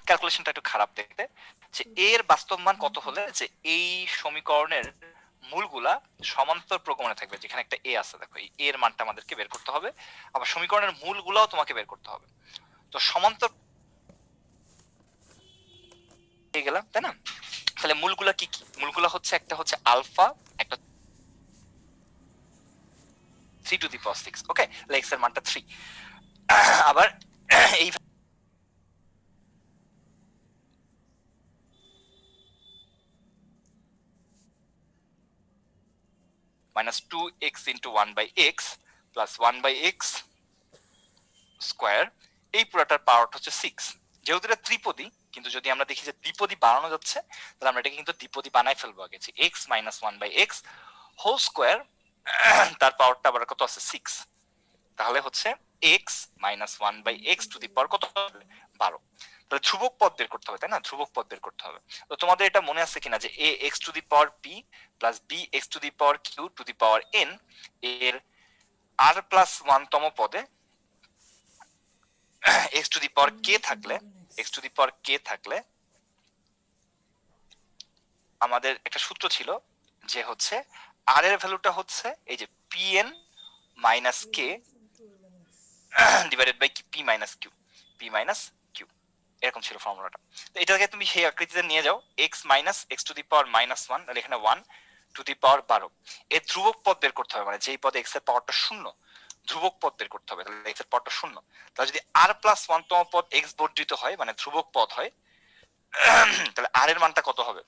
ক্যালকুলেশনটা একটু খারাপ দেখতে, যে এর বাস্তব মান কত হলে যে এই সমীকরণের মূলগুলা সমান্তর প্রগমনে থাকবে, যেখানে একটা এ আছে, দেখো এই এর মানটা আমাদেরকে বের করতে হবে, আবার সমীকরণের মূলগুলাও তোমাকে বের করতে হবে। তো সমান্তর পেয়ে গেলাম, তাই না? তাহলে মূলগুলা কি কি? মূলগুলা হচ্ছে একটা হচ্ছে আলফা, একটা 3 two the power 6, okay, x এর মানটা 3। আবার এই minus 2x into 1 by x plus 1 by x square, এই পুরোটার পাওয়ারটা হচ্ছে 6। যেহেতু এটা ত্রিপদী, কিন্তু যদি আমরা দেখি যে দ্বিপদী বানানো যাচ্ছে, তাহলে আমরা এটাকে কিন্তু দ্বিপদী বানাই ফেলবো আগে, যে x minus 1 by x whole square, তার পাওয়ারটা আবার কত আছে 6। তাহলে হচ্ছে x minus 1 by x to the power কত হবে 12। তাহলে ধ্রুবক পদ বের করতে হবে, তাই না? ধ্রুবক পদ বের করতে হবে। তো তোমাদের এটা মনে আছে কিনা যে a x to the power p plus b x to the power q two the power n এর r প্লাস 1 তম পদে x to the power k থাকলে, x to the power k থাকলে আমাদের একটা সূত্র ছিল যে হচ্ছে r এর ভ্যালুটা হচ্ছে এই যে pn minus k divided by p minus q, p minus q, এরকম ছিল ফর্মুলাটা। তো এটাকে তুমি সেই আকৃতিতে নিয়ে যাও, x minus x to the power minus 1, তাহলে এখানে 1 টু দি পাওয়ার 12। এর ধ্রুবক পদ বের করতে হবে, মানে যেই পদে x এর পাওয়ারটা শূন্য, ধ্রুবক পদ বের করতে হবে, তাহলে x এর পাওয়ারটা শূন্য। তাহলে যদি r প্লাস 1 তম পদ x বর্ধিত হয়, মানে ধ্রুবক পদ হয়, তাহলে r এর মানটা কত হবে?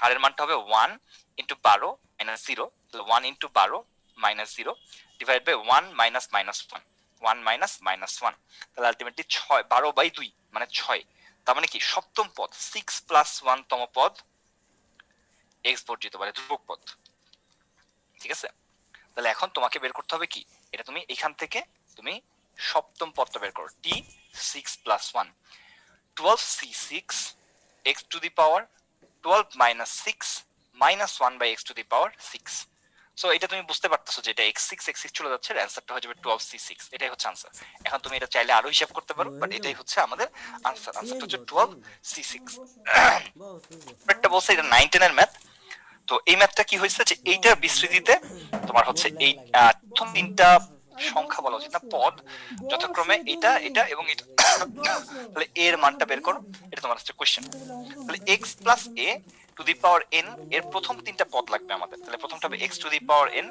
r এর মানটা হবে 1 ইন্টু 12 মাইনাস 0, তাহলে 1 into 12 minus 0 divide by 1 minus minus 1, 1 minus minus 1, তাহলে আলটিমেটলি 6, 12 বাই 2 মানে 6। তার মানে কি সপ্তম পদ 6 প্লাস 1 তম পদ x বর্জিত, মানে ধ্রুবক পদ, ঠিক আছে? তাহলে এখন তোমাকে বের করতে হবে কি, এটা তুমি এখান থেকে তুমি সপ্তম পদটা বের করো, t 6 plus 1 12c6 x to the power 12 minus 6 minus 1 by x to the power 6। So এটা তুমি বুঝতে পারতেছো যে এটা x6 x6 চলে যাচ্ছে, অ্যানসারটা হয়ে যাবে 12c6, এটাই হচ্ছে আনসার। এখন তুমি এটা চাইলে আরো হিসাব করতে পারো, বাট এটাই হচ্ছে আমাদের আনসার। আনসারটা হচ্ছে 12c6। একটা বলছে এটা 9 10 এর ম্যাথ। তো এই ম্যাথটা কি হয়েছে যে এইটার বিস্তৃতিতে তোমার হচ্ছে এই প্রথম তিনটা সংখ্যা বলা উচিত না, পদ, যথাক্রমে এটা এটা এবং এটা। তাহলে এর মানটা বের করো, এটা তোমার হচ্ছে কোশ্চেন। তাহলে x plus a two the power n এর প্রথম তিনটা পদ লাগবে আমাদের। তাহলে প্রথমটা হবে x to the power n,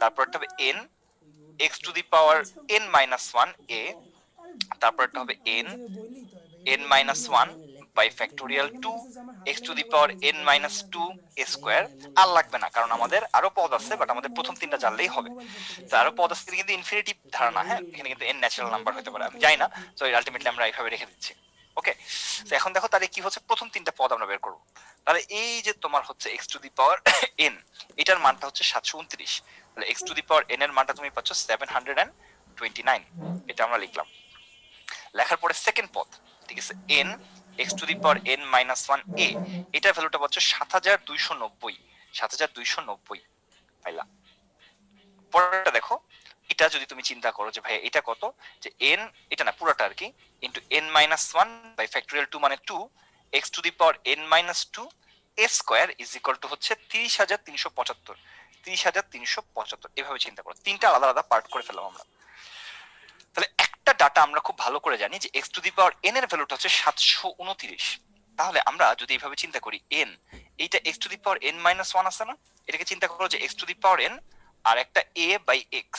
তারপরটা হবে n x to the power n minus 1 a, তারপরটা হবে n n minus 1 by factorial 2 x to the power n minus 2 a square। আর লাগবে না, কারণ আমাদের আরো পদ আছে, বাট আমাদের প্রথম তিনটা জানলেই হবে। তো আরো পদ আছে কিন্তু ইনফিনিটিভ ধারণা, হ্যাঁ, এখানে কিন্তু n ন্যাচারাল নাম্বার হতে পারে, আমি জানি না। তো আলটিমেটলি আমরা এইভাবে রেখে দিচ্ছি, ওকে। তো এখন দেখো তাহলে কি হচ্ছে, প্রথম তিনটা পদ আমরা বের করবো। তাহলে এই যে তোমার হচ্ছে x to the power n, এটার মানটা হচ্ছে 729, তাহলে x to the power n এর মানটা তুমি পাচ্ছ 729, এটা আমরা লিখলাম। লেখার পরে সেকেন্ড পদ, ঠিক আছে, n x to the power n minus 1 a, এটার ভ্যালুটা পাচ্ছ 7290, 7290 পাইলা। পরেরটা দেখো, এটা যদি তুমি চিন্তা করো যে ভাই এটা কত, যে n, এটা না পুরোটা আর কি, into n minus 1 by factorial 2 মানে 2 x to the power n minus 2 a square is equal to হচ্ছে 30375, 30375, এভাবে চিন্তা করো। তিনটা আলাদা আলাদা পার্ট করে ফেললাম আমরা। তাহলে একটা ডাটা আমরা খুব ভালো করে জানি যে x to the power n এর ভ্যালুটা হচ্ছে 729। তাহলে আমরা যদি এইভাবে চিন্তা করি n, এইটা x to the power n minus 1 আছে না, এটাকে চিন্তা করো যে x to the power n আর একটা a বাই x,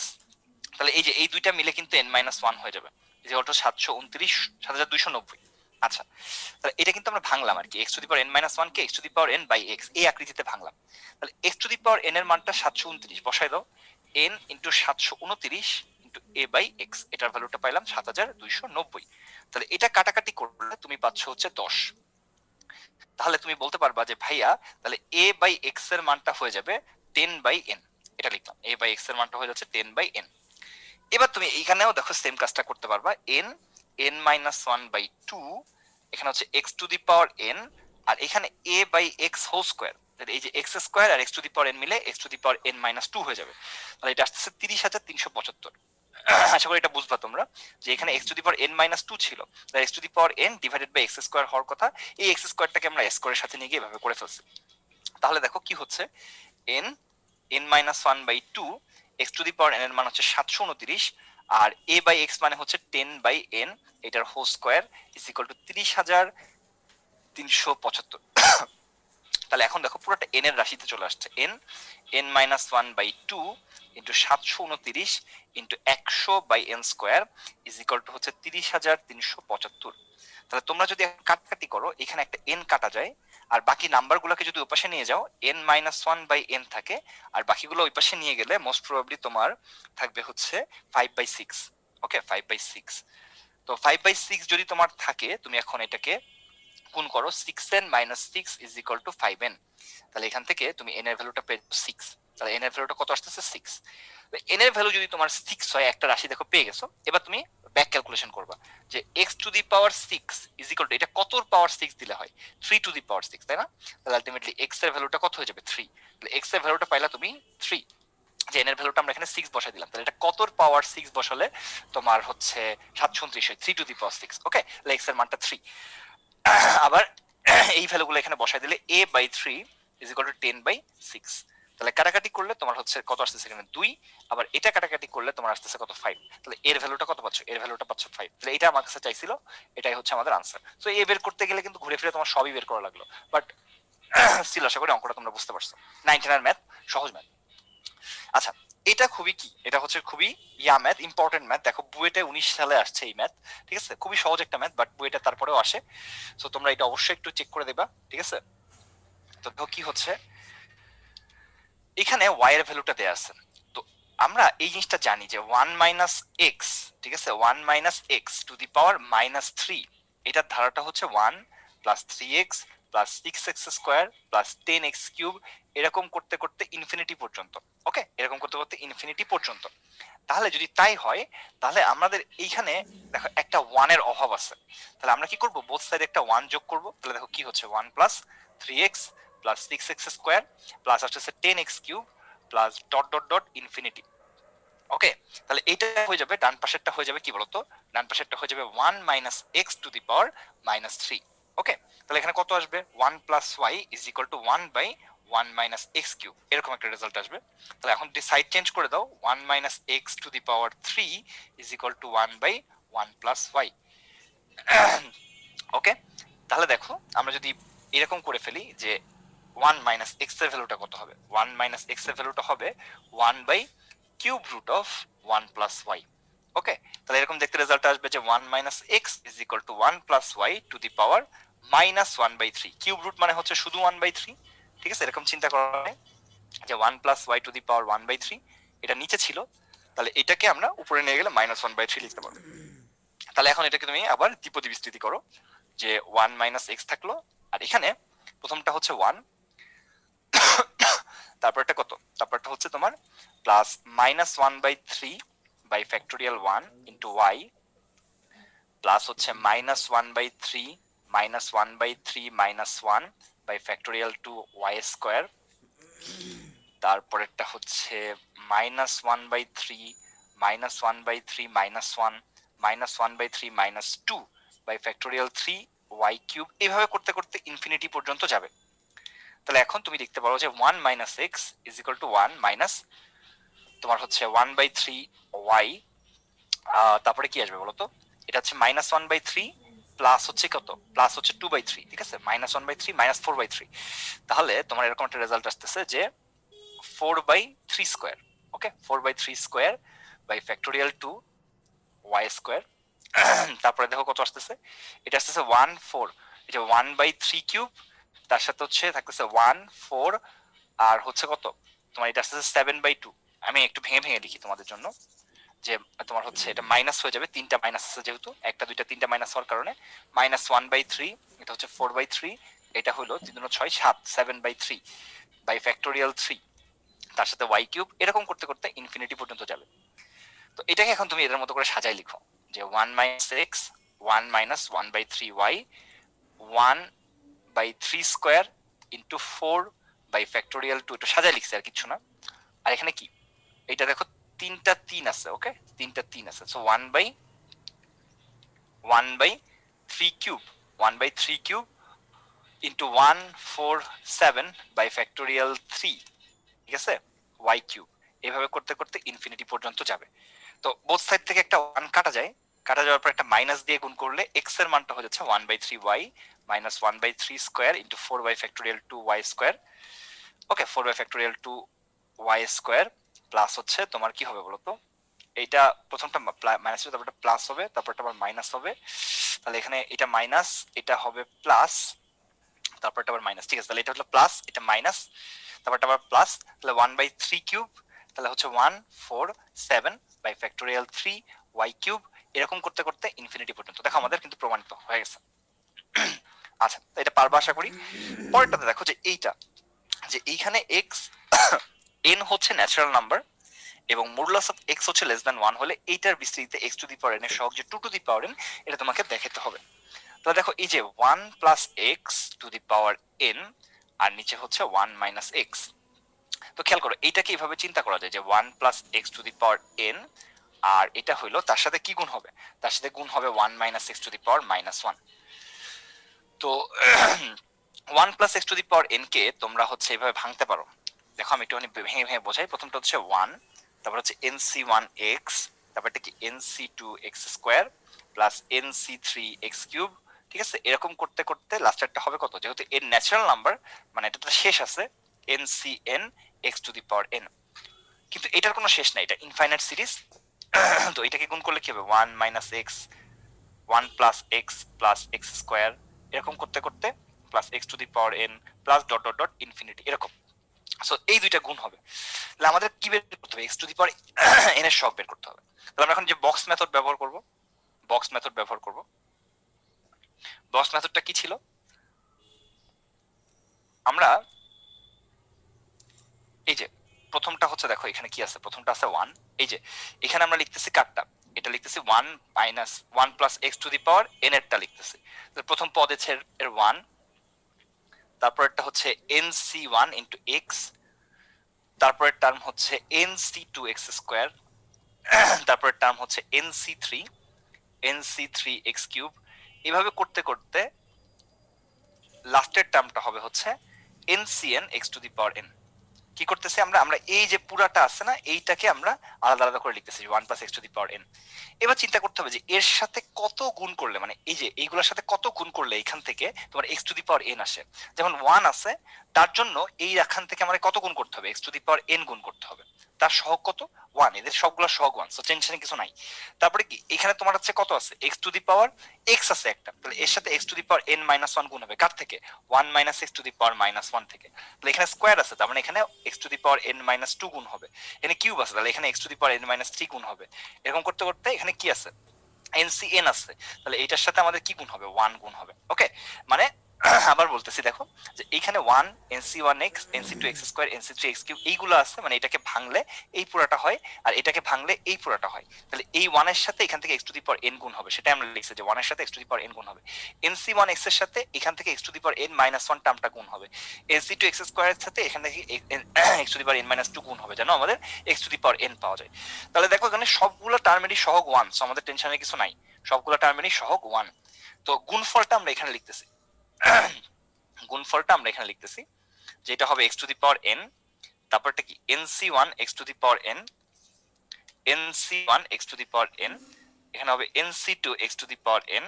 তাহলে এই যে এই দুইটা মিলে কিন্তু n মাইনাস 1 হয়ে যাবে, যে ওটা 729, 7290। আচ্ছা, তাহলে এটা কিন্তু আমরা ভাঙলাম আর কি, x to the power n minus 1 কে x to the power n by x এই আকৃতিতে ভাঙলাম। তাহলে x to the power n এর মানটা 729 বসাই দাও, n into 729 a by x, এটার ভ্যালুটা পাইলাম 7290। তাহলে এটা কাটাকাটি করলে তুমি পাচ্ছ হচ্ছে 10। তাহলে তুমি বলতে পারবা যে ভাইয়া তাহলে a বাই x এর মানটা হয়ে যাবে 10 বাই n, এটা লিখলাম, a বাই x এর মানটা হয়ে যাচ্ছে 10 বাই n। এবার তুমি এইখানেও দেখো সেম কাজটা করতে পারবা, n n মাইনাস 1 বাই 2, এখানে হচ্ছে x to the power n, আর এখানে a by x whole square, এই যে x স্কয়ার আর x to the power n মিলে x to the power n minus 2 হয়ে যাবে। তাহলে এটা আসছে 30375। আশা করি এটা বুঝবা তোমরা যে এখানে x to the power n minus 2 ছিল, তাহলে x to the power n divided by x square হওয়ার কথা, এই x স্কয়ারটাকে আমরা s স্কয়ারের সাথে নিয়ে গিয়ে এভাবে করে ফেলছি। তাহলে দেখো কি হচ্ছে, n n minus 1 by 2, x to the power n এর মান হচ্ছে 729, আর a বাই x মানে হচ্ছে 10 বাই n, এটার whole square is equal to 30,375। তাহলে এখন দেখো পুরোটা n এর রাশিতে চলে আসছে, n minus 1 by 2 into 729 into 100 by n square is equal to হচ্ছে 30,375। তাহলে তোমরা যদি কাটাকাটি করো, এখানে একটা n কাটা যায়, আর বাকি নাম্বারগুলোকে যদি ওপাশে নিয়ে যাও n মাইনাস 1 বাই n থাকে, আর বাকিগুলো ওই পাশে নিয়ে গেলে মোস্ট প্রবাবলি তোমার থাকবে হচ্ছে 5 বাই 6। Okay, 5 by 6। তো 5 বাই 6 যদি তোমার থাকে, তুমি এখন এটাকে গুণ করো, 6n minus 6 is equal two 5n। তাহলে এখান থেকে তুমি n এর ভ্যালুটা পেয়ে 6। তাহলে n এর ভ্যালুটা কত আসতেছে? 6। n এর ভ্যালু যদি তোমার 6 হয়, একটা রাশি দেখো পেয়ে গেছো, এবার তুমি ব্যাক ক্যালকুলেশন করবা যে x to the power 6 is equal two, এটা কতর পাওয়ার 6 দিলে হয়? 3 টু দি পাওয়ার 6, তাই না? তাহলে আলটিমেটলি x এর ভ্যালুটা কত হয়ে যাবে? 3। তাহলে x এর ভ্যালুটা পাইলা তুমি 3, যে n এর ভ্যালুটা আমরা এখানে 6 বসাই দিলাম। তাহলে এটা কতর পাওয়ার 6 বসালে তোমার হচ্ছে 729 হয়? 3 টু দি পাওয়ার 6। ওকে, তাহলে x এর মানটা 3। আবার এই ভ্যালুগুলো এখানে বসাই দিলে a by 3 is equal to 10 by 6। তাহলে কাটাকাটি করলে তোমার হচ্ছে কত আসতেছে? এখানে 2। আবার এটা কাটাকাটি করলে তোমার আসতেছে কত? 5। তাহলে এর ভ্যালুটা কত পাচ্ছ? এর ভ্যালুটা পাচ্ছ 5। তাহলে এটা আমার কাছে চাইছিল, এটাই হচ্ছে আমাদের আনসার। সো এ বের করতে গেলে কিন্তু ঘুরে ফিরে তোমার সবই বের করা লাগলো, বাট স্টিল আশা করি অঙ্কটা তোমরা বুঝতে পারছো। 19 এর ম্যাথ, সহজ ম্যাথ। আচ্ছা, এটা খুবই কি, এটা হচ্ছে খুবই ম্যাথ, ইম্পর্টেন্ট ম্যাথ। দেখো বুয়েটে 19 সালে আসছে এই ম্যাথ, ঠিক আছে? খুবই সহজ একটা ম্যাথ, বাট বুয়েটে তারপরেও আসে। সো তোমরা এটা অবশ্যই একটু চেক করে দেবা, ঠিক আছে? তো দেখো কি হচ্ছে, এখানে y এর ভ্যালুটা দেয়া আছে। তো আমরা এই জিনিসটা জানি যে 1 মাইনাস এক্স, ঠিক আছে, 1 minus x to the power minus 3, এটার ধারাটা হচ্ছে 1 plus 3x plus 6x square plus 10x cube, এরকম করতে করতে ইনফিনিটি পর্যন্ত। ওকে, এরকম করতে করতে ইনফিনিটি পর্যন্ত। তাহলে যদি তাই হয়, তাহলে আমাদের এইখানে দেখো একটা 1 এর অভাব আছে। তাহলে আমরা কি করব? বোথ সাইডে একটা 1 যোগ করব। তাহলে দেখো কি হচ্ছে, 1 plus 3x plus 6x square plus আসছে 10x cube plus dot dot dot infinity. Okay, তাহলে এটা হয়ে যাবে, ডান পাশেরটা হয়ে যাবে কি বলতো? ডান পাশেরটা হয়ে যাবে 1 minus x to the power minus 3। Okay, তাহলে এখানে কত আসবে? 1 plus y is equal to 1 by 1 minus x cube, এরকম একটা রেজাল্ট আসবে। তাহলে এখন যদি সাইড চেঞ্জ করে দাও, 1 minus x to the power 3 is equal to 1 by 1 plus Y. Okay, তাহলে দেখো আমরা যদি এরকম করে ফেলি যে 1 মাইনাস এক্স এর ভ্যালুটা কত হবে? 1 মাইনাস এক্স এর ভ্যালুটা হবে 1 by cube root of 1 plus Y. Okay, তাহলে এরকম দেখতে রেজাল্ট আসবে যে 1 minus X is equal to 1 plus Y to the power minus 1 by 3। Cube root মানে হচ্ছে শুধু 1 বাই 3, ঠিক আছে? এরকম চিন্তা করা হয় যে 1 plus Y to the power 1 by 3, এটা নিচে ছিল, তাহলে এটাকে আমরা উপরে নিয়ে গেলে মাইনাস 1 বাই 3 লিখতে পারবো। তাহলে এখন এটাকে তুমি আবার দ্বিপদী বিস্তৃতি করো, যে 1 মাইনাস এক্স থাকলো, আর এখানে প্রথমটা হচ্ছে 1, তারপরটা কত? তারপরটা হচ্ছে তোমার plus minus 1 by 3 by factorial 1 into Y, plus হচ্ছে minus 1 by 3 minus 1 by 3 minus 1 by factorial 2 Y square, তারপরেরটা হচ্ছে minus 1 by 3 minus 1 by 3 minus 1 minus 1 by 3 minus 2 by factorial 3 Y cube, এইভাবে করতে করতে ইনফিনিটি পর্যন্ত যাবে। তাহলে এখন তুমি দেখতে পারো যে 1 minus X is equal to 1 minus তোমার হচ্ছে 1 বাই 3 ওয়াই, তারপরে কি আসবে বলতো? এটা হচ্ছে মাইনাস 1 বাই 3 প্লাস হচ্ছে কত? প্লাস হচ্ছে 2 বাই 3, ঠিক আছে? মাইনাস 1 বাই 3 মাইনাস 4 বাই 3, তাহলে তোমার এরকম একটা রেজাল্ট আসতেছে যে 4 by 3 square. Okay, 4 by 3 square by factorial 2 Y square. তারপরে দেখো কত আসতেছে, এটা আসতেছে 1 4, এটা 1 বাই 3 কিউব, তার সাথে হচ্ছে থাকতেছে 1 4, আর হচ্ছে কত তোমার, এটা আসতেছে 7 বাই 2। আমি একটু ভেঙে ভেঙে লিখি তোমাদের জন্য, যে তোমার হচ্ছে এটা মাইনাস হয়ে যাবে, তিনটা মাইনাস আছে যেহেতু, একটা দুইটা তিনটা মাইনাস হওয়ার কারণে মাইনাস 1 বাই 3, এটা হচ্ছে 4 বাই 3, এটা হলো 3 6 7 7 বাই 3 বাই ফ্যাক্টোরিয়াল 3, তার সাথে ওয়াই কিউব, এরকম করতে করতে ইনফিনিটি পর্যন্ত যাবে। তো এটাকে এখন তুমি এদের মতো করে সাজাই লিখো, যে 1 minus x 1 minus 1 by 3 y 1 by 3 square into 4 by factorial 2, এটা সাজাই লিখছে আর কিছু না। আর এখানে কি, এটা দেখো তিনটা 3 আছে, ওকে, তিনটা 3 আছে। So 1/3 cube, 1/3 cube into 147 by factorial 3, ঠিক আছে, ওয়াই কিউব। এইভাবে করতে করতে ইনফিনিটি পর্যন্ত যাবে। তো বোথ সাইড থেকে একটা 1 কাটা যায়, কাটা যাওয়ার পর একটা মাইনাস দিয়ে গুণ করলে এক্স এর মানটা হয়ে যাচ্ছে 1/3y minus 1/3 square into 4 by factorial 2y square, okay, 4 by factorial 2y square plus হচ্ছে তোমার কি হবে বলতো, এইটা প্রথমটা মাইনাস হবে, তারপরটা প্লাস হবে, তারপরটা আবার মাইনাস হবে, তাহলে এখানে এটা মাইনাস, এটা হবে প্লাস, তারপরটা আবার মাইনাস, ঠিক আছে, তাহলে এটা হলো প্লাস, এটা মাইনাস, তারপরটা আবার প্লাস, তাহলে 1/3 কিউব, তাহলে হচ্ছে 147 বাই ফ্যাক্টোরিয়াল 3y কিউব। এরকম করতে করতে ইনফিনিটি পর্যন্ত। দেখো আমাদের কিন্তু প্রমাণিত হয়ে গেছে। আচ্ছা, এটা পারবো আশা করি। পরেরটাতে দেখো যে এইটা, যে এইখানে এক্স এন হচ্ছে ন্যাচারাল নাম্বার এবং মডুলাস অফ এক্স হচ্ছে লেস দ্যান 1 হলে এইটার বিস্তৃতিতে X to the power N এর সহগ যে 2 টু দি পাওয়ার এন, এটা তোমাকে দেখাতে হবে। তাহলে দেখো এই যে 1 plus X to the power N আর নিচে হচ্ছে 1 মাইনাস এক্স। তো খেয়াল করো এইটাকে এইভাবে চিন্তা করা যায় যে 1 plus X to the power N, আর এটা হইলো তার সাথে কি গুণ হবে, তার সাথে গুণ হবে 1 minus x to the power minus 1। তো 1 plus X to the power N K তোমরা হচ্ছে এইভাবে ভাঙতে পারো। দেখো আমি একটুখানি ভেঙে ভেঙে বোঝাই। প্রথমটা হচ্ছে 1, তারপর হচ্ছে এনসি 1 এক্স, তারপর এটা কি NC 2 X square plus NC 3 X cube, ঠিক আছে। এরকম করতে করতে লাস্টেরটা হবে কত, যেহেতু এর ন্যাচারাল নাম্বার মানে এটা তো শেষ আছে, NC N X to the power N. কিন্তু এটার কোনো শেষ নাই, এটা ইনফাইনাইট সিরিজ। তো এটাকে গুণ করলে কি হবে, 1 minus x, 1 plus x plus x square, এরকম করতে করতে plus X to the power N plus dot dot dot infinity, এরকম। সো এই দুইটা গুণ হবে। তাহলে আমাদের কি বের করতে হবে, X to the power N এর সহগ বের করতে হবে। তাহলে আমরা এখন যে বক্স মেথড ব্যবহার করব, বক্স মেথড ব্যবহার করব। বক্স মেথডটা কি ছিল, আমরা এই যে প্রথমটা হচ্ছে দেখো এখানে কি আছে, প্রথমটা আছে 1, এই যে এখানে আমরা লিখতেছি কাটটা, এটা লিখতেছি 1 minus 1 plus X to the power N এরটা লিখতেছি। প্রথম পদ আছে এর 1, তারপর একটা হচ্ছে এনসি 1 ইন্টু এক্স, তারপরের টার্ম হচ্ছে এনসি 2 এক্স স্কোয়ার, তারপরের টার্ম হচ্ছে এনসি 3 এক্স কিউব। এভাবে করতে করতে লাস্টের টার্মটা হবে হচ্ছে NCN X to the power N. কি করতেছি আমরা, আমরা এই যে পুরাটা আছে না, এইটাকে আমরা আলাদা আলাদা করে লিখতেছি 1 plus X to the power N. এবার চিন্তা করতে হবে যে এর সাথে কত গুণ করলে, মানে এই যে এইগুলোর সাথে কত গুণ করলে এখান থেকে তোমার X to the power N আসে। যেমন 1 আছে, তার জন্য এই এখান থেকে আমার কত গুণ করতে হবে, X to the power N গুণ করতে হবে। তার সহগ কত, 1, এদের সবগুলো সহগ 1, সো টেনশনে কিছু নাই। তারপরে কি এখানে তোমার হচ্ছে কত আছে, x to the power x আছে একটা, তাহলে এর সাথে x to the power N minus 1 গুণ হবে কার থেকে, 1 minus x to the power minus 1 থেকে। তাহলে এখানে স্কোয়ার আছে, তার মানে এখানে x to the power N minus 2 গুণ হবে। এখানে কিউব আছে, তাহলে এখানে x to the power N minus 3 গুণ হবে। এরকম করতে করতে এখানে কি আছে, এনসিএন আছে, তাহলে এটার সাথে আমাদের কি গুণ হবে, 1 গুণ হবে। ওকে, মানে আবার বলতেছি দেখো যে এইখানে 1 NC 1 x, NC 2 X square, NC 3 X cube, এইগুলো আছে, মানে এটাকে ভাঙলে এই পুরাটা হয় আর এটাকে ভাঙলে এই পুরাটা হয়। তাহলে এই 1 এর সাথে এখান থেকে x to the power N গুণ হবে, সেটা আমরা লিখছি যে 1 এর সাথে x to the power N গুণ হবে। এনসি 1 এক্স এর সাথে এখান থেকে x to the power N minus 1 টার্মটা গুণ হবে। এনসি 2 এক্স স্কোয়ারের সাথে এখান থেকে x to the power N minus 2 গুণ হবে, যেন আমাদের x to the power N পাওয়া যায়। তাহলে দেখো এখানে সবগুলো টার্মেরই সহগ 1, সো আমাদের টেনশনের কিছু নাই, সবগুলো টার্মেরই সহগ 1। তো গুণফলটা আমরা এখানে লিখতেছি, গুণফলটা আমরা এখানে লিখতেছি যেটা হবে X to the power N, তারপরটা কি NC 1 X to the power N, NC 1 X to the power N, এখানে হবে NC 2 X to the power N,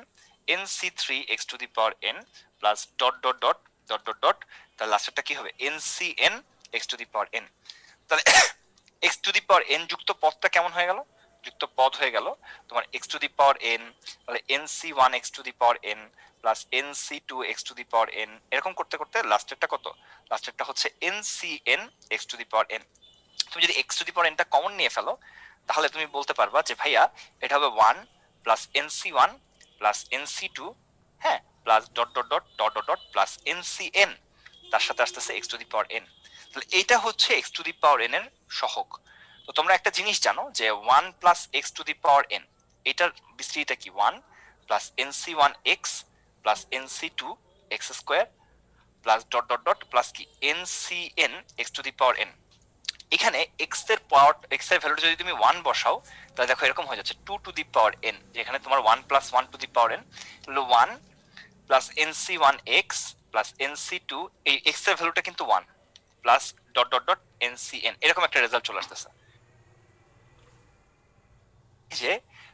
NC 3 X to the power N plus dot dot dot dot dot dot, তাহলে লাস্টেরটা কি হবে NC N X to the power N. তাহলে X to the power N যুক্ত পদটা কেমন হয়ে গেল, যুক্ত পদ হয়ে গেল তোমার X to the power N, তাহলে NC 1 X to the power N plus NC 2 X to the power N. এরকম করতে করতে লাস্টেরটা কত, লাস্টেরটা হচ্ছে NC N X to the power N. তুমি যদি এক্স টু দি পাওয়ার এনটা কমন নিয়ে ফেলো, তাহলে তুমি বলতে পারবা যে ভাইয়া এটা হবে 1 প্লাস এনসি 1 প্লাস এনসি 2, হ্যাঁ, plus dot dot dot dot dot dot plus NC N, তার সাথে আসতেছে X to the power N. তাহলে এইটা হচ্ছে X to the power N এর সহগ। তো তোমরা একটা জিনিস জানো যে 1 plus X to the power N, এটার বিস্তৃতিটা কি 1 plus NC 1 X plus NC 2 X square plus dot dot dot plus কি NC N X to the power N. এখানে এক্স এর ভ্যালুটা যদি তুমি 1 বসাও তাহলে দেখো এরকম হয়ে যাচ্ছে 2 টু দি পাওয়ার n, যেখানে তোমার 1 plus 1 two the power n হলো 1 প্লাস nc1x প্লাস nc2, এই x এর ভ্যালুটা কিন্তু 1 plus dot dot dot ncn, এরকম একটা রেজাল্ট চলে আসতেছে। যে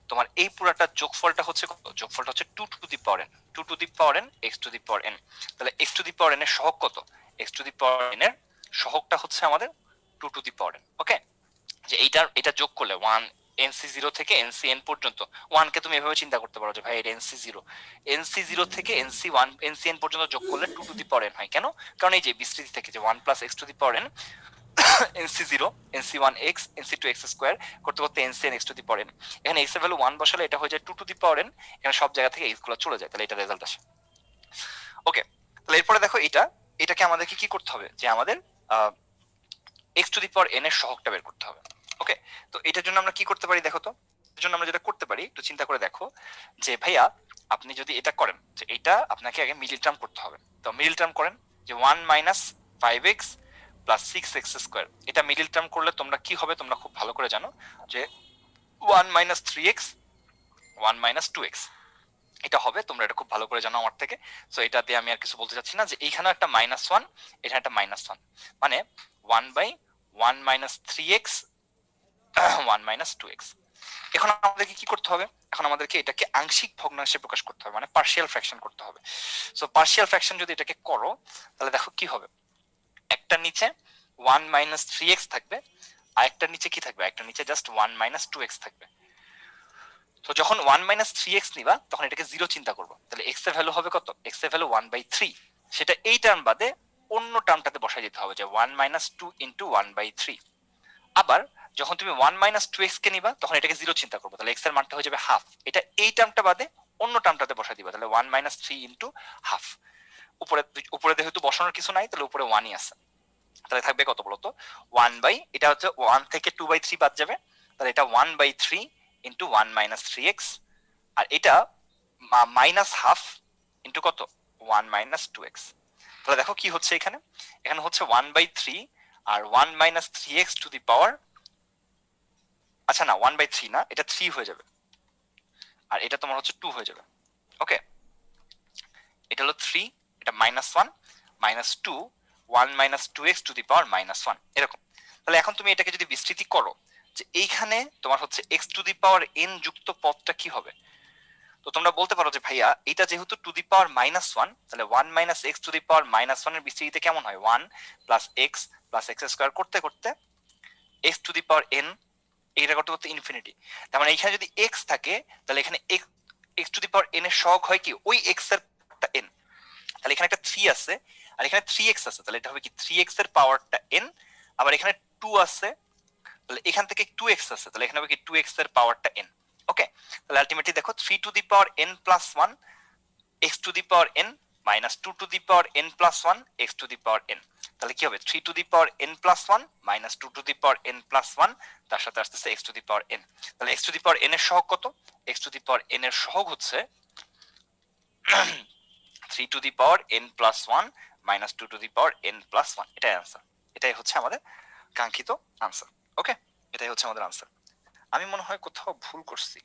তোমার এই পুরাটা যোগফলটা হচ্ছে কত? যোগফলটা হচ্ছে 2 two the power n, 2 two the power n x to the power n। তাহলে x to the power n এর সহগ কত? x to the power n এর সহগটা হচ্ছে আমাদের 2 টু দি পাওয়ার n। ওকে, যে এটা যোগ করলে 1 nc0 থেকে ncn পর্যন্ত, 1 কে তুমি এভাবে চিন্তা করতে পারো যে ভাই এটা nc0 থেকে nc1 ncn পর্যন্ত যোগ করলে 2 টু দি পাওয়ার n হয়। কেন? কারণ এই যে বিস্তৃতি থেকে যে 1 plus x to the power n nc0 nc1x nc2x square করতে করতে ncn x to the power n, এখানে x এর ভ্যালু 1 বসালে এটা হয়ে যায় 2 টু দি পাওয়ার n, এখানে সব জায়গা থেকে x গুলো চলে যায়, তাহলে এটা রেজাল্ট আসে। ওকে, তাহলে এরপরে দেখো এটাকে আমাদেরকে কি করতে হবে, যে আমাদের x to the power n এর সহগটা বের করতে হবে। ওকে, তো এটার জন্য আমরা কি করতে পারি দেখো তো, এর জন্য আমরা যেটা করতে পারি একটু চিন্তা করে দেখো, যে ভাইয়া আপনি যদি এটা করেন, যে এটা আপনাকে আগে মিডল টার্ম করতে হবে। তো মিডল টার্ম করেন, যে 1 minus 5x plus 6x square, এটা মিডল টার্ম করলে তোমরা কি হবে তোমরা খুব ভালো করে জানো, যে 1 মাইনাস 3x 1 মাইনাস 2x এটা হবে, তোমরা এটা খুব ভালো করে জানো আমার থেকে। সো এটা দিয়ে আমি আর কিছু বলতে চাচ্ছি না, যে এইখানেও একটা -1 এখানে একটা -1, মানে 1/1 মাইনাস 3x 1 মাইনাস 2x। এখন আমাদেরকে কি করতে হবে, এখন আমাদেরকে এটাকে আংশিক ভগ্নাংশে প্রকাশ করতে হবে, মানে পার্শিয়াল ফ্র্যাকশন করতে হবে। সো পার্শিয়াল ফ্র্যাকশন যদি এটাকে করো তাহলে দেখো কি হবে, একটার নিচে 1 মাইনাস 3x থাকবে, আর একটার নিচে কি থাকবে, একটার নিচে জাস্ট 1 মাইনাস 2x থাকবে। তো যখন 1 মাইনাস 3x নিবা তখন এটাকে 0 চিন্তা করবো, তাহলে x এর ভ্যালু হবে কত, x এর ভ্যালু 1/3, সেটা এই টার্ম বাদে অন্য টার্মটাতে বসাই দিতে হবে, যে 1 মাইনাস 2 ইন্টু 1/3। আবার যখন তুমি 1 মাইনাস 2x কে নিবা তখন এটাকে 0 চিন্তা করবো, তাহলে x এর মানটা হয়ে যাবে হাফ, এটা এই টার্মটা বাদে অন্য টার্মটাতে বসাই দিবা, তাহলে 1 মাইনাস 3 ইন্টু হাফ। উপরে উপরে যেহেতু বসানোর কিছু নাই তাহলে উপরে 1ই আছে, তাহলে থাকবে কত বলতো, 1 বাই, এটা হচ্ছে 1 থেকে 2/3 বাদ যাবে, তাহলে এটা 1/3 ইন্টু 1 মাইনাস 3x, আর এটা মাইনাস হাফ ইন্টু কত, 1 মাইনাস 2x। তাহলে দেখো কি হচ্ছে এখানে, এখানে হচ্ছে 1/3 আর 1 মাইনাস 3x টু দি পাওয়ার, আচ্ছা না 1/3 না, এটা 3 হয়ে যাবে, আর এটা তোমার হচ্ছে 2 হয়ে যাবে। ওকে, এটা হলো 3, এটা -1 -2 1 minus 2x two the power -1 এরকম। তাহলে এখন তুমি এটাকে যদি বিস্তৃতি করো, যে এইখানে তোমার হচ্ছে x to the power n যুক্ত পদটা কি হবে, তো তোমরা বলতে পারো যে ভাইয়া এটা যেহেতু টু দি পাওয়ার -1, তাহলে 1 minus x to the power -1 এর বিস্তৃতিতে কেমন হয়, 1 plus x plus x square করতে করতে x to the power n, এইটা করতে করতে ইনফিনিটি। তার মানে এখানে যদি x থাকে তাহলে এখানে x to the power n এর সহগ হয় কি ওই x এর n, তাহলে এখানে একটা 3 আছে আর এখানে 3x আছে, তাহলে এটা হবে কি 3x এর পাওয়ারটা n, আবার এখানে 2 আছে, তাহলে এখান থেকে 2x আছে, তাহলে এখানে হবে কি 2x এর পাওয়ারটা n। ওকে, তাহলে আলটিমেটলি দেখো 3 two the power n plus 1 x to the power n minus 2 two the power n plus 1 x to the power n, তাহলে কি হবে 3 two the power n plus 1 minus 2 two the power n plus 1, তার সাথে আসতেছে x to the power n। তাহলে x to the power n এর সহগ কত, x to the power n এর সহগ হচ্ছে 3 two the power n plus 1 minus 2 two the power n plus 1, এটাই আনসার, এটাই হচ্ছে আমাদের কাঙ্ক্ষিত আনসার। ওকে, এটাই হচ্ছে আমাদের আনসার। আমি মনে হয় কোথাও ভুল করছি,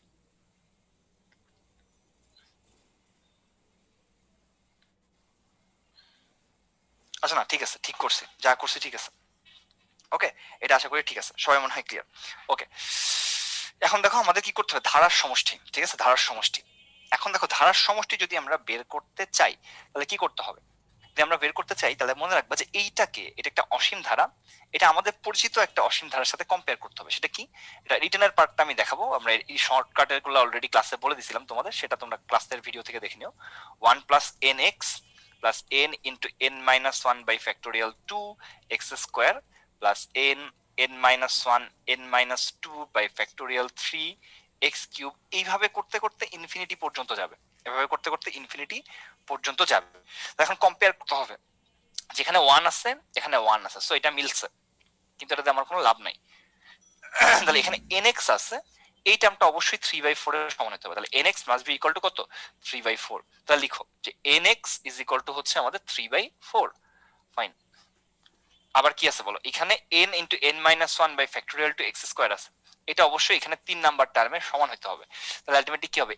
আচ্ছা না ঠিক আছে, ঠিক করছি, যা করছি ঠিক আছে। ওকে, এটা আশা করি ঠিক আছে, সবাই মনে হয় ক্লিয়ার। ওকে, এখন দেখো আমাদের কি করতে হবে, ধারার সমষ্টি, ঠিক আছে, ধারার সমষ্টি। এখন দেখো ধারার সমষ্টি যদি আমরা বের করতে চাই তাহলে কি করতে হবে, যদি আমরা বের করতে চাই তাহলে মনে রাখবা যে এইটাকে, এটা একটা অসীম ধারা, এটা আমাদের পরিচিত একটা অসীম ধারার সাথে কম্পেয়ার করতে হবে। সেটা কি, এটা রিটেনের পার্টটা আমি দেখাবো, আমরা এই শর্টকাটের গুলো অলরেডি ক্লাসে বলে দিছিলাম তোমাদের, সেটা তোমরা ক্লাসের ভিডিও থেকে দেখে নিও। 1 plus nx plus n into n minus 1 by factorial 2 x square plus n minus 1 n minus 2 by factorial 3 x cube, এইভাবে করতে করতে ইনফিনিটি পর্যন্ত যাবে, এভাবে করতে করতে ইনফিনিটি পর্যন্ত যাবে। এখন কম্পেয়ার করতে হবে, যেখানে 1 আছে এখানে 1 আছে, সো এটা মিলছে, কিন্তু এটাতে আমার কোনো লাভ নাই। তাহলে এখানে nx আছে, এই টার্মটা অবশ্যই 3/4 এর সমান হতে হবে, তাহলে nx must be equal to কত, 3/4। তাহলে লিখো যে nx ইজ ইকুয়াল টু হচ্ছে আমাদের 3/4। ফাইন, আবার কি আছে বলো, এখানে n into n minus one by factorial two x square আছে, এটা অবশ্যই এখানে 3 নাম্বার টার্মের সমান হতে হবে। তাহলে আলটিমেটলি কি হবে,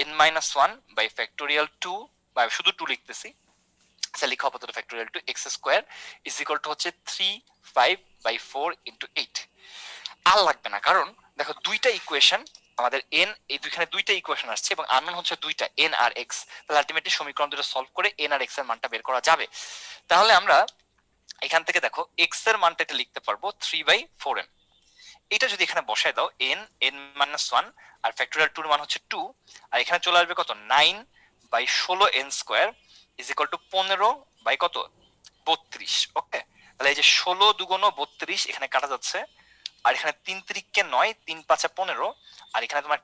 n minus one by factorial two, বা শুধু 2 লিখতেছি, আচ্ছা লিখো আপাতত, factorial two x square is equal to হচ্ছে 3/5/4 ইন্টু 8। আর লাগবে না, কারণ দেখো দুইটা ইকুয়েশন আমাদের n, এই দুইখানে দুইটা ইকুয়েশন আসছে এবং আননোন হচ্ছে দুইটা n আর x। তাহলে আলটিমেটলি সমীকরণ দুটো সলভ করে n আর x এর মানটা বের করা যাবে। তাহলে আমরা এখান থেকে দেখো x এর মানটা এটা লিখতে পারবো 3/4n। এটা যদি এখানে বসায় দাও n মাইনাস ওয়ান, আর ফ্যাক্টোরিয়াল টুর মান হচ্ছে 2, আর এখানে চলে আসবে কত 9/16n square is equal to 15 by কত 32। ওকে, তাহলে এই যে 16 দুগুণ 32 এখানে কাটা যাচ্ছে, আর এখানে 3 3 9, 3 5 15, আর এখানে তোমার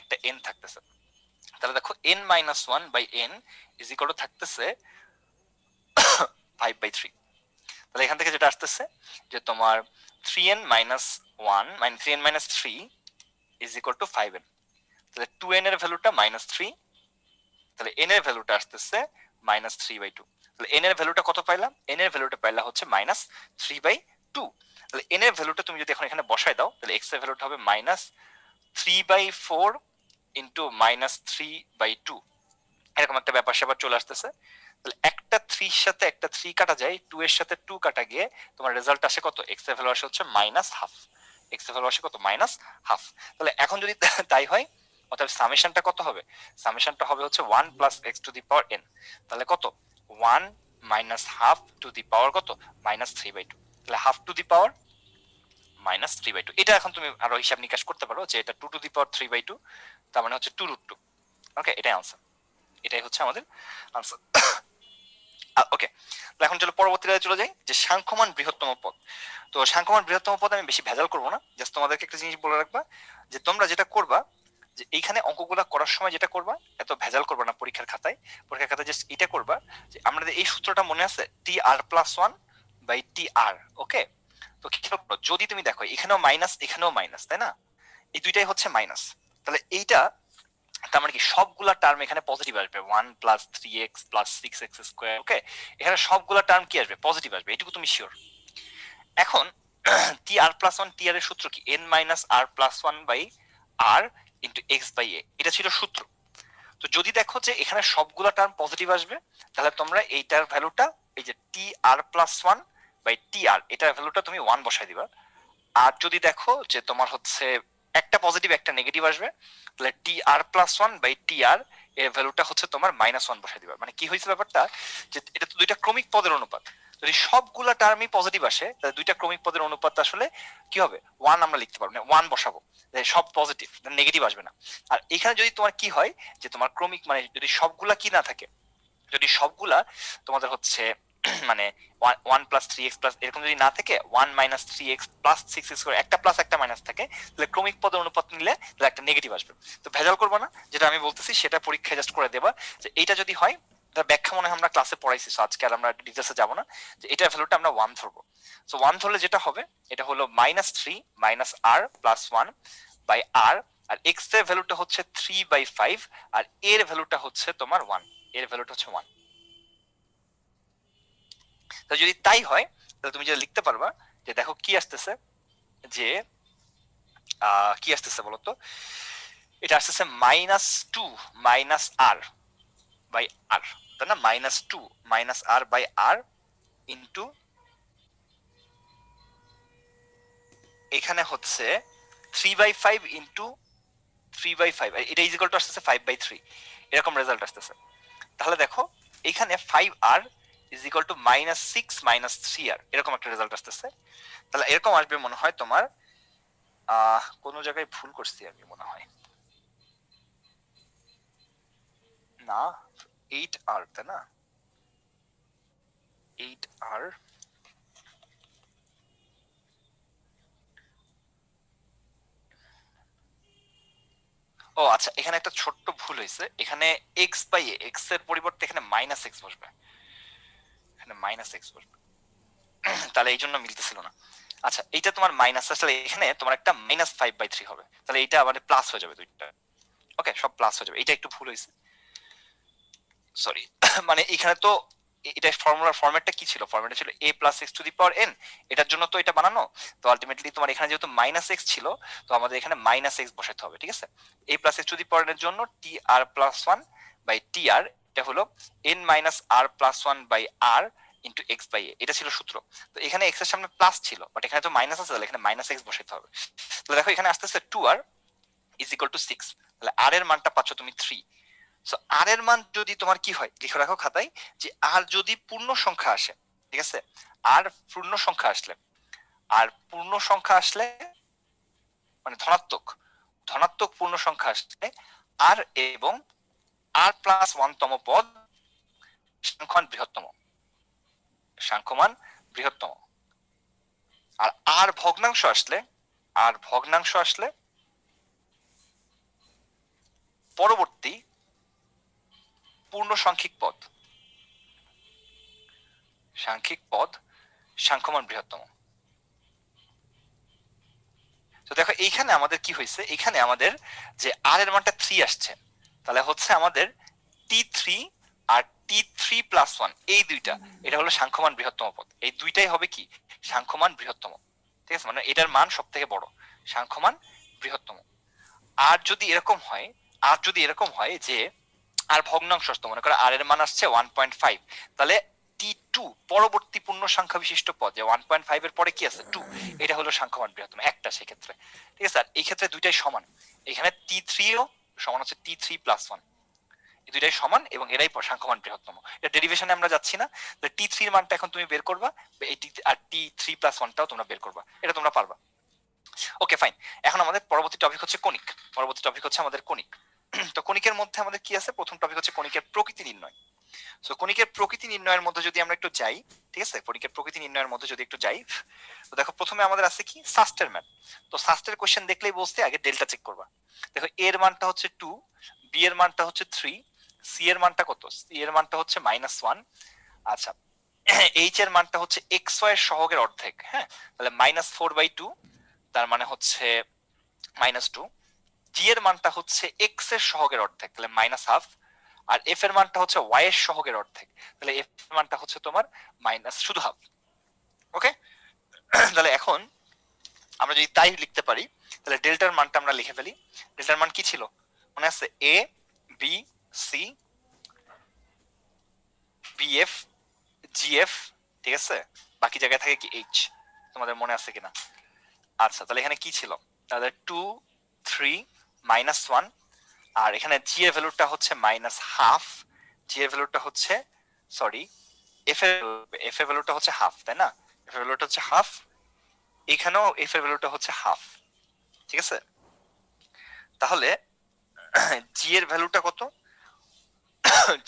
একটা n থাকতেছে। তাহলে দেখো n minus one by n is equal to থাকতেছে 5/3। তাহলে এখান থেকে যেটা আসতেছে যে তোমার 3n মাইনাস ওয়ান মানে 3n minus 3 is equal two 5n। তাহলে 2n এর ভ্যালুটা মাইনাস 3, তাহলে n এর ভ্যালুটা আসতেছে মাইনাস 3/2। তাহলে n এর ভ্যালুটা কত পাইলাম, n এর ভ্যালুটা পাইলা হচ্ছে মাইনাস 3/2। তাহলে n এর ভ্যালুটা তুমি যদি এখন এখানে বসায় দাও, তাহলে x এর ভ্যালুটা হবে মাইনাস 3/4 ইন্টু মাইনাস 3/2, এরকম একটা ব্যাপার স্যাপার চলে আসতেছে। তাহলে একটা 3 এর সাথে একটা 3 কাটা যায়, 2 এর সাথে 2 কাটা গিয়ে তোমার রেজাল্ট আসে কত, x এর ভ্যালু আসে হচ্ছে মাইনাস হাফ, x এর ভ্যালু আসে কত মাইনাস হাফ। তাহলে এখন যদি তাই হয়, অর্থাৎ সামেশনটা কত হবে, সামেশনটা হবে হচ্ছে 1 plus X to the power n। তাহলে কত 1 minus have to the power কত মাইনাস 3/2। তাহলে have to the power minus 3/2। এটা এখন তুমি আরো হিসাব নিকাশ করতে পারো যে এটা 2 টু দি পাওয়ার 3/2, তার মানে হচ্ছে 2√2। ওকে, এটাই আনসার, এটাই হচ্ছে আমাদের আনসার। ওকে, এখন চলো পরবর্তীতে চলে যাই, যে সাংখ্যমান বৃহত্তম পদ। তো সাংখ্যমান বৃহত্তম পদ আমি বেশি ভেজাল করবো না, জাস্ট তোমাদেরকে একটা জিনিস বলে রাখবা, যে তোমরা যেটা করবা, যে এইখানে অঙ্কগুলা করার সময় যেটা করবা, এত ভেজাল করবা না পরীক্ষার খাতায়। পরীক্ষার খাতায় জাস্ট এটা করবা, যে আমাদের এই সূত্রটা মনে আছে, TR+1/TR। ওকে, তো কি করবো, যদি তুমি দেখো এখানেও মাইনাস এখানেও মাইনাস, তাই না, এই দুইটাই হচ্ছে মাইনাস। তাহলে এইটা তার মানে কি সবগুলা টার্ম এখানে পজিটিভ আসবে, 1 plus 3x plus 6x square. ওকে, এখানে সবগুলা টার্ম কি আসবে, পজিটিভ আসবে, এটুকু তুমি শিওর। এখন TR+1, TR এর সূত্র কি, n minus r+1/r into x/a, এটা ছিল সূত্র। তো যদি দেখো যে এখানে সবগুলা টার্ম পজিটিভ আসবে, তাহলে তোমরা এইটার ভ্যালুটা, এই যে TR+1/TR, এটার ভ্যালুটা তুমি 1 বসাই দিবা। আর যদি দেখো যে তোমার হচ্ছে একটা পজিটিভ একটা নেগেটিভ আসবে, তাহলে TR+1/TR এর ভ্যালুটা হচ্ছে তোমার -1 বসাই দিবা। মানে কি হয়েছে ব্যাপারটা, যে এটা তো দুইটা ক্রমিক পদের অনুপাত, যদি সবগুলা টার্মই পজিটিভ আসে, তাহলে দুইটা ক্রমিক পদের অনুপাত আসলে কি হবে, 1 আমরা লিখতে পারবো, 1 বসাবো, সব পজিটিভ, নেগেটিভ আসবে না। আর এখানে যদি তোমার কি হয়, যে তোমার ক্রমিক মানে যদি সবগুলা কি না থাকে, যদি সবগুলা তোমাদের হচ্ছে মানে 1 প্লাস 3x প্লাস এরকম যদি না থাকে, 1 মাইনাস 3x প্লাস 6x করে একটা প্লাস একটা মাইনাস থাকে, তাহলে ক্রমিক পদের অনুপাত নিলে তাহলে একটা নেগেটিভ আসবে। তো ভেজাল করবো না, যেটা আমি বলতেছি সেটা পরীক্ষায় জাস্ট করে দেবা, যে এইটা যদি হয়, তার ব্যাখ্যা মনে হয় আমরা ক্লাসে পড়াইছি, সো আজকে আর আমরা ডিটেলসে যাবো না, যে এটার ভ্যালুটা আমরা 1 ধরবো। সো 1 ধরলে যেটা হবে, এটা হলো -3 minus r plus 1 by r, আর x এর ভ্যালুটা হচ্ছে 3/5, আর এর ভ্যালুটা হচ্ছে তোমার 1, এর ভ্যালুটা হচ্ছে 1। তো যদি তাই হয়, তাহলে তুমি যেটা লিখতে পারবা, যে দেখো কি আসতেছে, যে কি আসতেছে বলতো, এটা আসতেছে -2 মাইনাস r বাই r, তাই না, -2 minus r by r into এখানে হচ্ছে 3/5 ইন্টু 3/5, এটা ইজ ইকুয়াল টু আসতেছে 5/3, এরকম রেজাল্ট আসতেছে। তাহলে দেখো এখানে 5r is equal two -6 minus 3r, এরকম একটা রেজাল্ট আসতেছে। তাহলে এরকম আসবে মনে হয় তোমার, কোনো জায়গায় ভুল করছি আমি মনে হয়, না 8r, তাই না, 8r, ও আচ্ছা, এখানে একটা ছোট্ট ভুল হয়েছে, এখানে x/a, x এর পরিবর্তে এখানে -x বসবে, এখানে -x বসবে, তাহলে এই জন্য মিলতেছিল না। আচ্ছা, এইটা তোমার মাইনাস আসলে এখানে তোমার একটা -5/3 হবে, তাহলে এটা আবার প্লাস হয়ে যাবে দুইটা। ওকে, সব প্লাস হয়ে যাবে, এটা একটু ভুল হয়েছে, সরি। মানে এখানে তো এটা ফর্মুলার ফরম্যাটটা কি ছিল? ফরম্যাটটা ছিল a plus X to the power n। এটার জন্য তো এটা বানানো। তো আলটিমেটলি তোমার এখানে যেহেতু মাইনাস এক্স ছিল, তো আমাদের এখানে মাইনাস এক্স বসাতে হবে, ঠিক আছে? a plus X to the power এর জন্য T R plus one by T R, এটা হলো n minus R plus one by R into X by A, এটা ছিল সূত্র। তো এখানে এক্স এর সামনে প্লাস ছিল, বাট এখানে তো মাইনাস আছে, তাহলে এখানে মাইনাস এক্স বসাতে হবে। তাহলে দেখো এখানে আসতেছে two r is equal to six, তাহলে আর এর মানটা পাচ্ছ তুমি থ্রি। সো আর এর মান যদি তোমার কি হয়, লিখে রাখো খাতায়, যে আর যদি পূর্ণ সংখ্যা আসে, ঠিক আছে, আর পূর্ণ সংখ্যা আসলে, আর পূর্ণ সংখ্যা আসলে মানে ধনাত্মক, ধনাত্মক পূর্ণ সংখ্যা আসলে আর এবং আর প্লাস ওয়ান তম পদ সাংখ্যমান বৃহত্তম, সাংখ্যমান বৃহত্তম। আর আর ভগ্নাংশ আসলে, আর ভগ্নাংশ আসলে পরবর্তী পূর্ণ সাংখ্যিক পদ, সাংখ্যিক পদ সাংখ্যমান বৃহত্তম। তো দেখো এইখানে আমাদের কি হয়েছে, এখানে আমাদের যে আর এর মানটা থ্রি আসছে, তাহলে হচ্ছে আমাদের টি থ্রি আর টি থ্রি প্লাস ওয়ান, এই দুইটা, এটা হলো সাংখ্যমান বৃহত্তম পদ। এই দুইটাই হবে কি সাংখ্যমান বৃহত্তম, ঠিক আছে, মানে এটার মান সব থেকে বড়, সাংখ্যমান বৃহত্তম। আর যদি এরকম হয়, আর যদি এরকম হয় যে আর ভগ্নাংশ আসতো, মনে করো আর এর মান আসছে 1.5, তাহলে টি টু পরবর্তী পূর্ণ সংখ্যা বিশিষ্ট পদ, যে 1.5 এর পরে কি আছে টু, এটা হলো সংখ্যামান বৃহত্তম একটা সেক্ষেত্রে, ঠিক আছে। আর এই ক্ষেত্রে দুইটাই সমান, এখানে টি থ্রিও সমান হচ্ছে টি থ্রি প্লাস ওয়ান, এই দুইটাই সমান এবং এরাই সংখ্যামান বৃহত্তম। এটা ডেরিভেশনে আমরা যাচ্ছি না, টি থ্রির মানটা এখন তুমি বের করবা, আর টি থ্রি প্লাস ওয়ানটাও তোমরা বের করবা, এটা তোমরা পারবা। ওকে ফাইন, এখন আমাদের পরবর্তী টপিক হচ্ছে কনিক, পরবর্তী টপিক হচ্ছে আমাদের কনিক। তো কনিকের মধ্যে আমাদের কি আছে, প্রথম টপিক হচ্ছে কনিকের প্রকৃতি নির্ণয়। সো কনিকের প্রকৃতি নির্ণয়ের মধ্যে যদি আমরা একটু যাই, ঠিক আছে, কনিকের প্রকৃতি নির্ণয়ের মধ্যে যদি একটু যাই, তো দেখো প্রথমে আমাদের আছে কি সাস্টের ম্যান। তো সাস্টের কোশ্চেন দেখলেই বলতে আগে ডেল্টা চেক করবা। দেখো এর মানটা হচ্ছে টু, বি এর মানটা হচ্ছে থ্রি, সি এর মানটা কত, সি এর মানটা হচ্ছে মাইনাস ওয়ান। আচ্ছা, এইচ এর মানটা হচ্ছে এক্স ওয়াই এর সহগের অর্ধেক, হ্যাঁ, তাহলে মাইনাস ফোর বাই টু, তার মানে হচ্ছে মাইনাস টু। জি এর মানটা হচ্ছে এক্স এর সহগের অর্ধেক, তাহলে মাইনাস হাফ। আর এফ এর মানটা হচ্ছে ওয়াই এর সহগের অর্ধেক, তাহলে এফ এর মানটা হচ্ছে তোমার মাইনাস শুধু হাফ। ওকে, তাহলে এখন আমরা যদি তাই লিখতে পারি, তাহলে ডেল্টার মানটা আমরা লিখে ফেলি। ডেল্টার মান কি ছিল মনে আছে, A B C B F G F, ঠিক আছে, বাকি জায়গায় থাকে কি এইচ, তোমাদের মনে আছে কিনা। আচ্ছা, তাহলে এখানে কি ছিল, তাহলে টু থ্রি মাইনাস ওয়ান, আর এখানে জি এর ভ্যালুটা হচ্ছে মাইনাস হাফ, জি এর ভ্যালুটা হচ্ছে সরি এফ এর ভ্যালুটা হচ্ছে হাফ, তাই না, এফ এর ভ্যালুটা হচ্ছে হাফ, এখানেও এফ এর ভ্যালুটা হচ্ছে হাফ, ঠিক আছে। তাহলে জি এর ভ্যালুটা কত,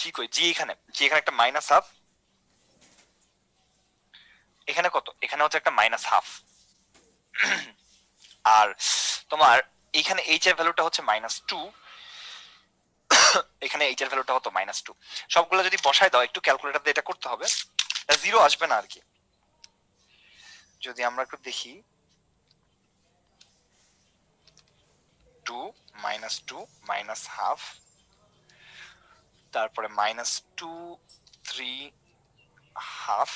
জি কই, জি এখানে, জি এখানে একটা মাইনাস হাফ, এখানে কত, এখানে হচ্ছে একটা মাইনাস হাফ। আর তোমার এখানে এইচ এর ভ্যালুটা হচ্ছে মাইনাস টু, এখানে এইচ এর ভ্যালুটা হতো মাইনাস টু। সবগুলো যদি বসায় দাও, একটু ক্যালকুলেটর দিয়ে এটা করতে হবে, জিরো আসবে না আর কি। যদি আমরা একটু দেখি, two minus two minus half, তারপরে minus two three half,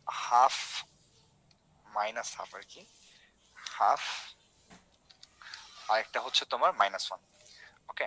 half minus half আর কি, হাফ, আর একটা হচ্ছে তোমার মাইনাস ওয়ান। ওকে,